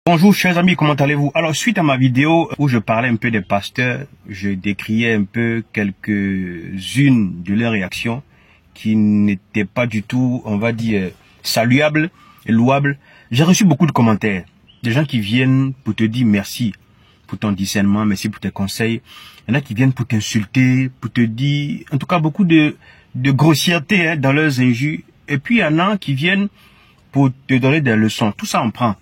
Bonjour chers amis, comment allez-vous? Alors suite à ma vidéo où je parlais un peu des pasteurs, je décriais un peu quelques-unes de leurs réactions qui n'étaient pas du tout, on va dire, saluables et louables. J'ai reçu beaucoup de commentaires, des gens qui viennent pour te dire merci pour ton discernement, merci pour tes conseils. Il y en a qui viennent pour t'insulter, pour te dire, en tout cas beaucoup de grossièreté dans leurs injures. Et puis il y en a qui viennent pour te donner des leçons. Tout ça on prend.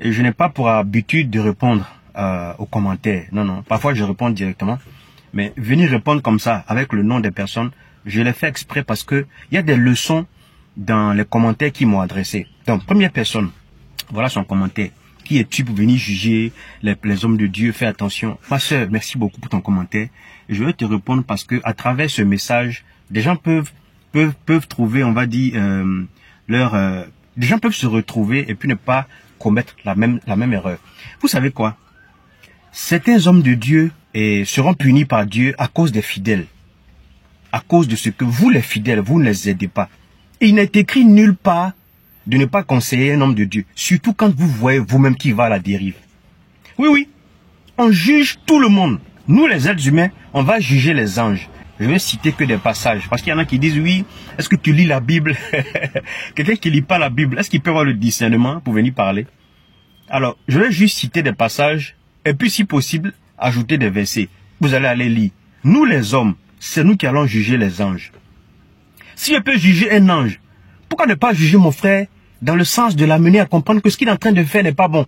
Et je n'ai pas pour habitude de répondre aux commentaires. Non. Parfois, je réponds directement. Mais venir répondre comme ça, avec le nom des personnes, je l'ai fait exprès parce que il y a des leçons dans les commentaires qui m'ont adressé. Donc, première personne, voilà son commentaire. Qui es-tu pour venir juger les hommes de Dieu? Fais attention. Ma sœur, merci beaucoup pour ton commentaire. Et je vais te répondre parce que à travers ce message, des gens peuvent trouver, on va dire, des gens peuvent se retrouver et puis ne pas commettre la même erreur. Vous savez quoi? Certains hommes de Dieu seront punis par Dieu à cause des fidèles. À cause de ce que vous, les fidèles, vous ne les aidez pas. Et il n'est écrit nulle part de ne pas conseiller un homme de Dieu. Surtout quand vous voyez vous-même qui va à la dérive. Oui. On juge tout le monde. Nous, les êtres humains, on va juger les anges. Je vais citer que des passages. Parce qu'il y en a qui disent, oui, est-ce que tu lis la Bible? Quelqu'un qui ne lit pas la Bible, est-ce qu'il peut avoir le discernement pour venir parler? Alors, je vais juste citer des passages, et puis si possible, ajouter des versets. Vous allez aller lire. Nous les hommes, c'est nous qui allons juger les anges. Si je peux juger un ange, pourquoi ne pas juger mon frère dans le sens de l'amener à comprendre que ce qu'il est en train de faire n'est pas bon?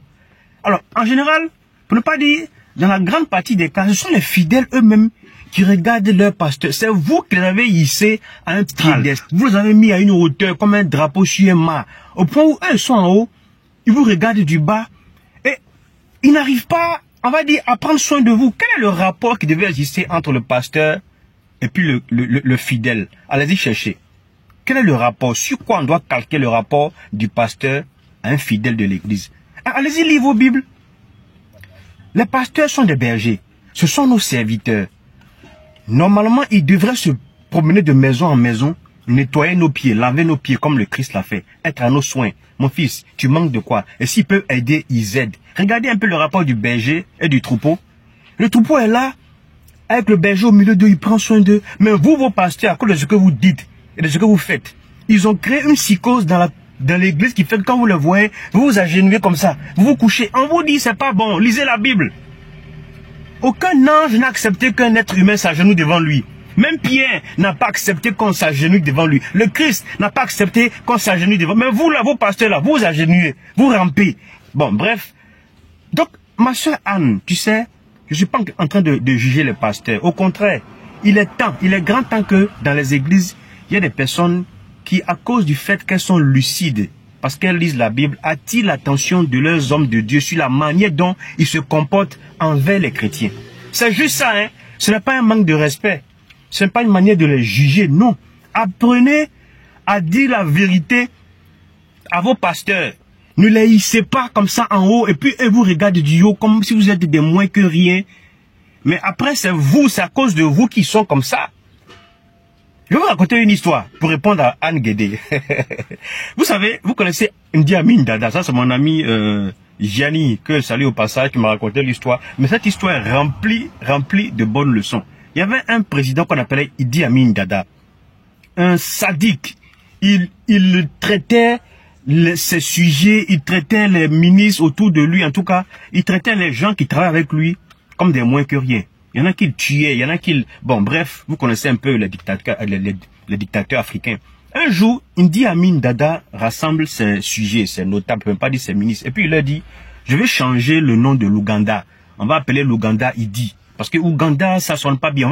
Alors, en général, pour ne pas dire, dans la grande partie des cas, ce sont les fidèles eux-mêmes qui regardent leur pasteur. C'est vous qui les avez hissés à un piédestal. Vous les avez mis à une hauteur comme un drapeau sur un mât. Au point où eux sont en haut, ils vous regardent du bas et ils n'arrivent pas, on va dire, à prendre soin de vous. Quel est le rapport qui devait exister entre le pasteur et puis le fidèle? Allez-y chercher. Quel est le rapport? Sur quoi on doit calquer le rapport du pasteur à un fidèle de l'église? Allez-y lire vos Bibles. Les pasteurs sont des bergers. Ce sont nos serviteurs. Normalement, ils devraient se promener de maison en maison, nettoyer nos pieds, laver nos pieds comme le Christ l'a fait, être à nos soins. Mon fils, tu manques de quoi? Et s'ils peuvent aider, ils aident. Regardez un peu le rapport du berger et du troupeau. Le troupeau est là, avec le berger au milieu d'eux, il prend soin d'eux. Mais vous, vos pasteurs, à cause de ce que vous dites et de ce que vous faites, ils ont créé une psychose dans l'église qui fait que quand vous le voyez, vous vous agenouillez comme ça, vous vous couchez. On vous dit, c'est pas bon, lisez la Bible. Aucun ange n'a accepté qu'un être humain s'agenouille devant lui. Même Pierre n'a pas accepté qu'on s'agenouille devant lui. Le Christ n'a pas accepté qu'on s'agenouille devant lui. Mais vous là, vos pasteurs là, vous agenouillez, vous rampez. Bon, bref. Donc, ma soeur Anne, tu sais, je ne suis pas en train de juger les pasteurs. Au contraire, il est grand temps que dans les églises, il y a des personnes qui, à cause du fait qu'elles sont lucides, parce qu'elles lisent la Bible, attirent l'attention de leurs hommes de Dieu sur la manière dont ils se comportent envers les chrétiens. C'est juste ça, hein. Ce n'est pas un manque de respect. Ce n'est pas une manière de les juger, non. Apprenez à dire la vérité à vos pasteurs. Ne les hissez pas comme ça en haut et puis eux vous regardent du haut comme si vous êtes des moins que rien. Mais après, c'est à cause de vous qui sont comme ça. Je vais vous raconter une histoire pour répondre à Anne Guédé. Vous savez, vous connaissez Idi Amin Dada, ça c'est mon ami Gianni, que je salue au passage, qui m'a raconté l'histoire. Mais cette histoire est remplie de bonnes leçons. Il y avait un président qu'on appelait Idi Amin Dada, un sadique. Il traitait ses sujets, il traitait les ministres autour de lui, en tout cas, il traitait les gens qui travaillent avec lui comme des moins que rien. Il y en a qui le tuaient, il y en a qui... Bon, bref, vous connaissez un peu les dictateurs africains. Un jour, Idi Amin Dada rassemble ses sujets, ses notables, je ne peux même pas dire ses ministres. Et puis il leur dit, je vais changer le nom de l'Ouganda. On va appeler l'Ouganda Idi. Parce que Ouganda, ça sonne pas bien. On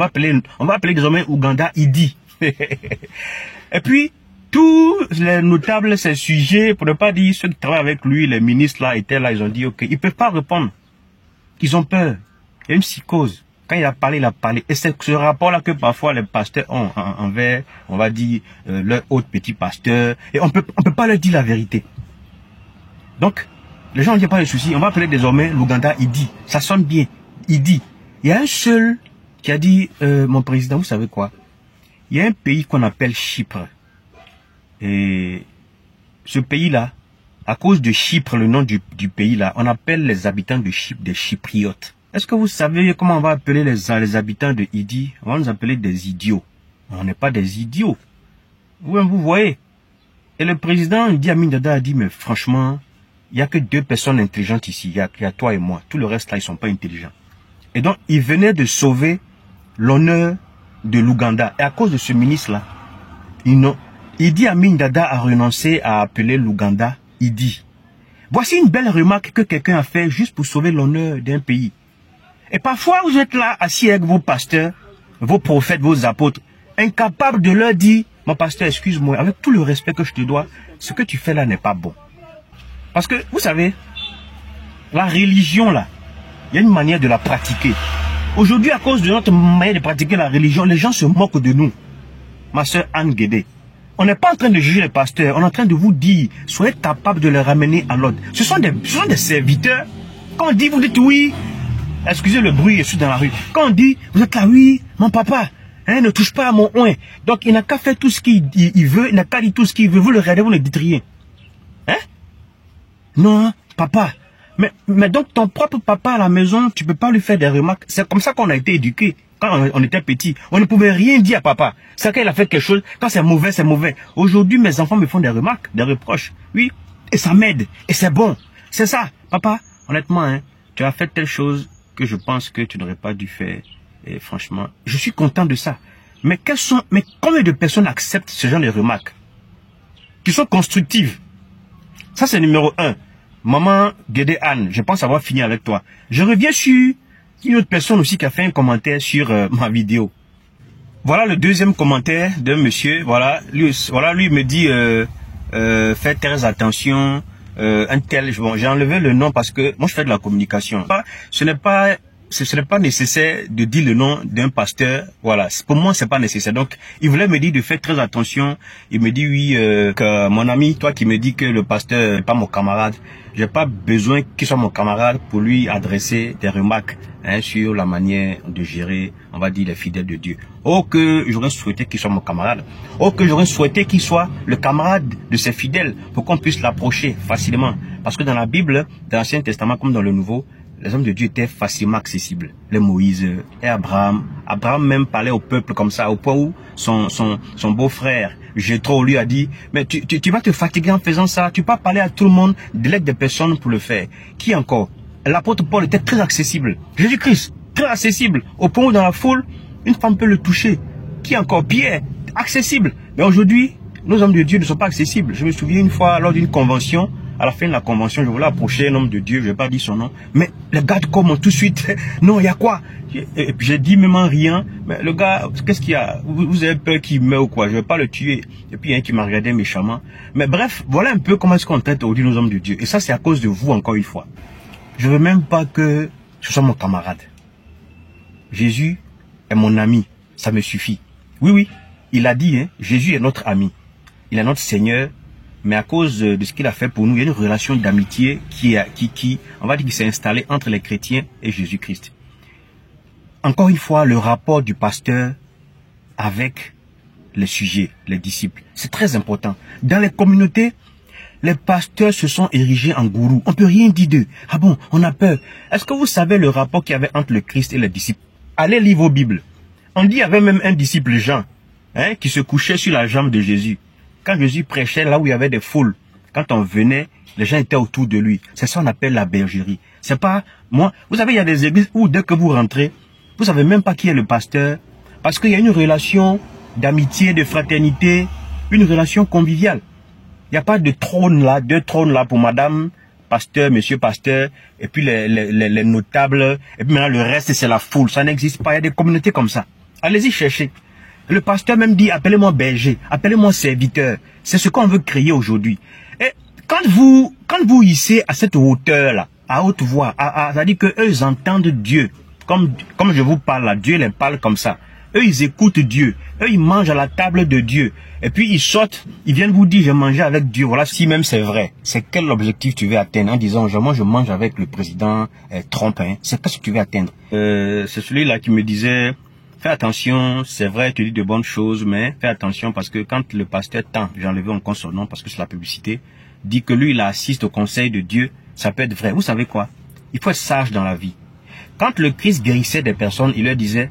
va appeler désormais Ouganda Idi. Et puis, tous les notables, ses sujets, pour ne pas dire ceux qui travaillent avec lui, les ministres là, étaient là, ils ont dit, ok, ils ne peuvent pas répondre. Ils ont peur. Il y a une psychose. Quand il a parlé, il a parlé. Et c'est ce rapport-là que parfois les pasteurs ont envers, on va dire, leurs autres petits pasteurs. Et on peut pas leur dire la vérité. Donc, les gens n'ont pas de soucis. On va appeler désormais l'Ouganda Idi. Ça sonne bien. Idi. Il y a un seul qui a dit, mon président, vous savez quoi? Il y a un pays qu'on appelle Chypre. Et ce pays-là, À cause de Chypre, le nom du pays là, on appelle les habitants de Chypre des Chypriotes. Est-ce que vous savez comment on va appeler les habitants de Idi? On va nous appeler des idiots. On n'est pas des idiots. Vous voyez. Et le président Idi Amin Dada a dit, mais franchement, il n'y a que 2 personnes intelligentes ici. Il y a toi et moi. Tout le reste là, ils ne sont pas intelligents. Et donc, il venait de sauver l'honneur de l'Ouganda. Et à cause de ce ministre-là, Idi Amin Dada a renoncé à appeler l'Ouganda Idi. Voici une belle remarque que quelqu'un a fait juste pour sauver l'honneur d'un pays. Et parfois, vous êtes là, assis avec vos pasteurs, vos prophètes, vos apôtres, incapables de leur dire, mon pasteur, excuse-moi, avec tout le respect que je te dois, ce que tu fais là n'est pas bon. Parce que, vous savez, la religion là, il y a une manière de la pratiquer. Aujourd'hui, à cause de notre manière de pratiquer la religion, les gens se moquent de nous. Ma soeur Anne Guédé. On n'est pas en train de juger les pasteurs, on est en train de vous dire, soyez capables de les ramener à l'ordre. Ce sont des serviteurs. Quand on dit, vous dites oui, excusez le bruit, je suis dans la rue. Quand on dit, vous êtes là, oui, mon papa, hein, ne touche pas à mon oin. Donc il n'a qu'à faire tout ce qu'il veut, il n'a qu'à dire tout ce qu'il veut. Vous le regardez, vous ne dites rien. Hein? Non, papa. Mais donc ton propre papa à la maison, tu ne peux pas lui faire des remarques. C'est comme ça qu'on a été éduqués. Quand on était petit, on ne pouvait rien dire à papa. C'est qu'il a fait quelque chose, quand c'est mauvais, c'est mauvais. Aujourd'hui, mes enfants me font des remarques, des reproches. Oui, et ça m'aide, et c'est bon. C'est ça, papa, honnêtement, hein, tu as fait telle chose que je pense que tu n'aurais pas dû faire. Et franchement, je suis content de ça. Mais combien de personnes acceptent ce genre de remarques qui sont constructives? Ça, c'est numéro 1. Maman Guédé Anne, je pense avoir fini avec toi. Je reviens sur une autre personne aussi qui a fait un commentaire sur ma vidéo. Voilà le deuxième commentaire d'un monsieur. Voilà, lui me dit faites très attention. Un tel, bon, j'ai enlevé le nom parce que moi je fais de la communication. Ce n'est pas nécessaire de dire le nom d'un pasteur. Voilà, pour moi c'est pas nécessaire. Donc il voulait me dire de faire très attention. Il me dit oui que mon ami, toi qui me dis que le pasteur n'est pas mon camarade, j'ai pas besoin qu'il soit mon camarade pour lui adresser des remarques sur la manière de gérer, on va dire, les fidèles de Dieu. Oh que j'aurais souhaité qu'il soit mon camarade. Oh que j'aurais souhaité qu'il soit le camarade de ses fidèles pour qu'on puisse l'approcher facilement. Parce que dans la Bible, dans l'Ancien Testament comme dans le Nouveau, les hommes de Dieu étaient facilement accessibles. Les Moïse et Abraham. Abraham même parlait au peuple comme ça, au point où son beau-frère, Jéthro, lui a dit, mais tu vas te fatiguer en faisant ça, tu peux pas parler à tout le monde, délègue des personnes pour le faire. Qui encore? L'apôtre Paul était très accessible. Jésus-Christ, très accessible. Au point où dans la foule, une femme peut le toucher. Qui encore? Pierre, accessible. Mais aujourd'hui, nos hommes de Dieu ne sont pas accessibles. Je me souviens une fois, lors d'une convention, à la fin de la convention, je voulais approcher un homme de Dieu, je vais pas dire son nom, mais le gars commence tout de suite, non, il y a quoi? Et puis j'ai dit même en riant, mais le gars, qu'est-ce qu'il y a? Vous avez peur qu'il meure ou quoi? Je vais pas le tuer. Et puis il y a un qui m'a regardé méchamment. Mais bref, voilà un peu comment est-ce qu'on traite aujourd'hui nos hommes de Dieu. Et ça, c'est à cause de vous, encore une fois. Je veux même pas que ce soit mon camarade. Jésus est mon ami, ça me suffit. Oui, oui, il a dit, hein, Jésus est notre ami. Il est notre Seigneur. Mais à cause de ce qu'il a fait pour nous, il y a une relation d'amitié qui on va dire, qui s'est installée entre les chrétiens et Jésus-Christ. Encore une fois, le rapport du pasteur avec les sujets, les disciples, c'est très important. Dans les communautés, les pasteurs se sont érigés en gourous. On peut rien dire d'eux. Ah bon, on a peur. Est-ce que vous savez le rapport qu'il y avait entre le Christ et les disciples? Allez lire vos Bibles. On dit qu'il y avait même un disciple, Jean, qui se couchait sur la jambe de Jésus. Quand Jésus prêchait là où il y avait des foules, quand on venait, les gens étaient autour de lui. C'est ça qu'on appelle la bergerie. C'est pas, moi, vous savez, il y a des églises où dès que vous rentrez, vous savez même pas qui est le pasteur, parce qu'il y a une relation d'amitié, de fraternité, une relation conviviale. Il n'y a pas de trône là, 2 trônes là pour madame, pasteur, monsieur pasteur, et puis les notables, et puis maintenant le reste c'est la foule. Ça n'existe pas, il y a des communautés comme ça. Allez-y chercher. Le pasteur même dit, appelez-moi berger, appelez-moi serviteur. C'est ce qu'on veut créer aujourd'hui. Et quand vous hissez à cette hauteur-là, à haute voix, c'est-à-dire qu'eux, ils entendent Dieu. Comme je vous parle là, Dieu les parle comme ça. Eux, ils écoutent Dieu. Eux, ils mangent à la table de Dieu. Et puis, ils sortent, ils viennent vous dire, j'ai mangé avec Dieu. Voilà, si même c'est vrai. C'est quel objectif tu veux atteindre en disant, moi, je mange avec le président Trump. Hein. C'est qu'est-ce que tu veux atteindre? C'est celui-là qui me disait... Fais attention, c'est vrai, tu dis de bonnes choses, mais fais attention parce que quand le pasteur tend, j'ai enlevé encore son nom parce que c'est la publicité, dit que lui, il assiste au conseil de Dieu, ça peut être vrai. Vous savez quoi? Il faut être sage dans la vie. Quand le Christ guérissait des personnes, il leur disait,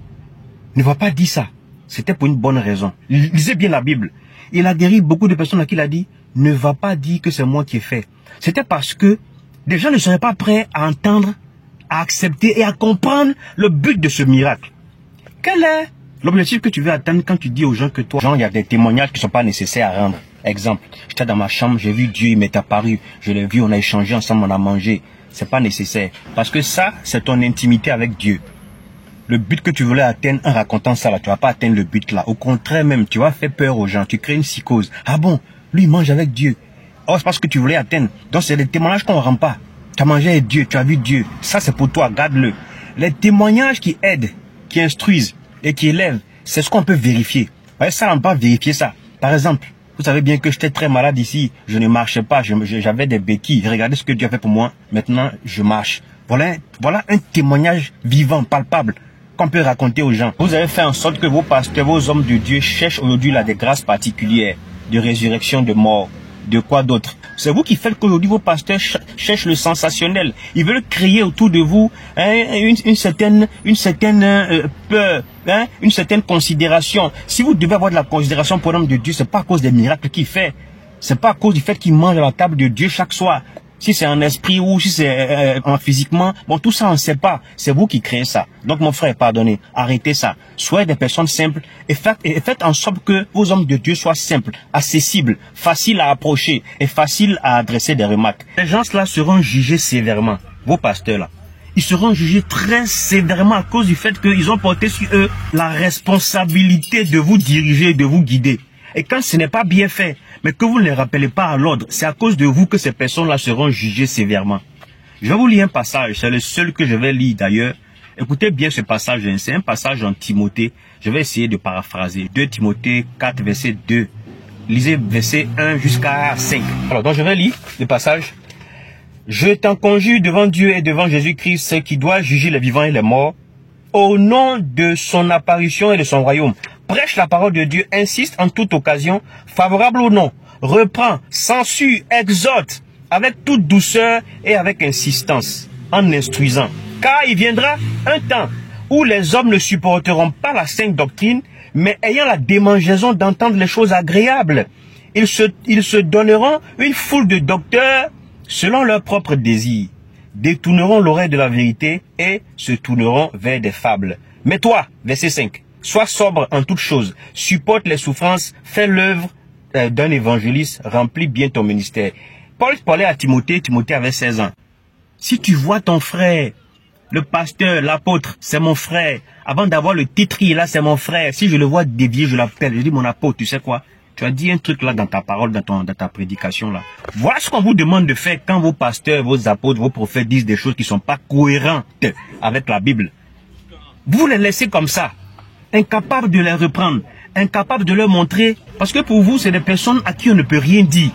ne va pas dire ça. C'était pour une bonne raison. Lisez bien la Bible. Il a guéri beaucoup de personnes à qui il a dit, ne va pas dire que c'est moi qui ai fait. C'était parce que les gens ne seraient pas prêts à entendre, à accepter et à comprendre le but de ce miracle. Quel est l'objectif que tu veux atteindre quand tu dis aux gens que toi, genre, il y a des témoignages qui ne sont pas nécessaires à rendre. Exemple, j'étais dans ma chambre, j'ai vu Dieu, il m'est apparu, je l'ai vu, on a échangé ensemble, on a mangé. C'est pas nécessaire. Parce que ça, c'est ton intimité avec Dieu. Le but que tu voulais atteindre en racontant ça là, tu vas pas atteindre le but là. Au contraire même, tu vas faire peur aux gens, tu crées une psychose. Ah bon, lui il mange avec Dieu. Oh, c'est parce que tu voulais atteindre. Donc c'est des témoignages qu'on ne rend pas. Tu as mangé avec Dieu, tu as vu Dieu. Ça c'est pour toi, garde-le. Les témoignages qui aident, qui instruisent et qui élèvent, c'est ce qu'on peut vérifier. Ouais, ça on peut pas vérifier ça. Par exemple, vous savez bien que j'étais très malade ici, je ne marchais pas, j'avais des béquilles. Regardez ce que Dieu a fait pour moi, maintenant je marche. Voilà un témoignage vivant, palpable, qu'on peut raconter aux gens. Vous avez fait en sorte que vos pasteurs, vos hommes de Dieu cherchent aujourd'hui là des grâces particulières, de résurrection de mort, de quoi d'autre. C'est vous qui faites qu'aujourd'hui vos pasteurs cherchent le sensationnel. Ils veulent créer autour de vous une certaine peur, une certaine considération. Si vous devez avoir de la considération pour l'homme de Dieu, c'est pas à cause des miracles qu'il fait. C'est pas à cause du fait qu'il mange à la table de Dieu chaque soir. Si c'est en esprit ou si c'est en physiquement, bon, tout ça on ne sait pas. C'est vous qui créez ça. Donc mon frère, pardonnez, arrêtez ça. Soyez des personnes simples et faites en sorte que vos hommes de Dieu soient simples, accessibles, faciles à approcher et faciles à adresser des remarques. Ces gens-là seront jugés sévèrement. Vos pasteurs-là, ils seront jugés très sévèrement à cause du fait qu'ils ont porté sur eux la responsabilité de vous diriger, de vous guider. Et quand ce n'est pas bien fait, mais que vous ne les rappelez pas à l'ordre, c'est à cause de vous que ces personnes-là seront jugées sévèrement. Je vais vous lire un passage, c'est le seul que je vais lire d'ailleurs. Écoutez bien ce passage, c'est un passage en Timothée. Je vais essayer de paraphraser. 2 Timothée 4, verset 2. Lisez verset 1 jusqu'à 5. Alors, donc je vais lire le passage. Je t'en conjure devant Dieu et devant Jésus-Christ, qui doit juger les vivants et les morts, au nom de son apparition et de son royaume. Prêche la parole de Dieu, insiste en toute occasion, favorable ou non, reprend, censure, exhorte, avec toute douceur et avec insistance, en instruisant. Car il viendra un temps où les hommes ne supporteront pas la sainte doctrine, mais ayant la démangeaison d'entendre les choses agréables. Ils se donneront une foule de docteurs selon leurs propres désirs, détourneront l'oreille de la vérité et se tourneront vers des fables. Mais toi, verset 5, sois sobre en toutes choses, supporte les souffrances, fais l'œuvre d'un évangéliste, remplis bien ton ministère. Paul parlait à Timothée, Timothée avait 16 ans. Si tu vois ton frère, le pasteur, l'apôtre, c'est mon frère, avant d'avoir le titre, là c'est mon frère, si je le vois dévier, je l'appelle, je dis mon apôtre, tu sais quoi? Tu as dit un truc là dans ta parole, dans ta prédication là. Voilà ce qu'on vous demande de faire quand vos pasteurs, vos apôtres, vos prophètes disent des choses qui ne sont pas cohérentes avec la Bible. Vous les laissez comme ça, incapables de les reprendre, incapables de leur montrer, parce que pour vous, c'est des personnes à qui on ne peut rien dire.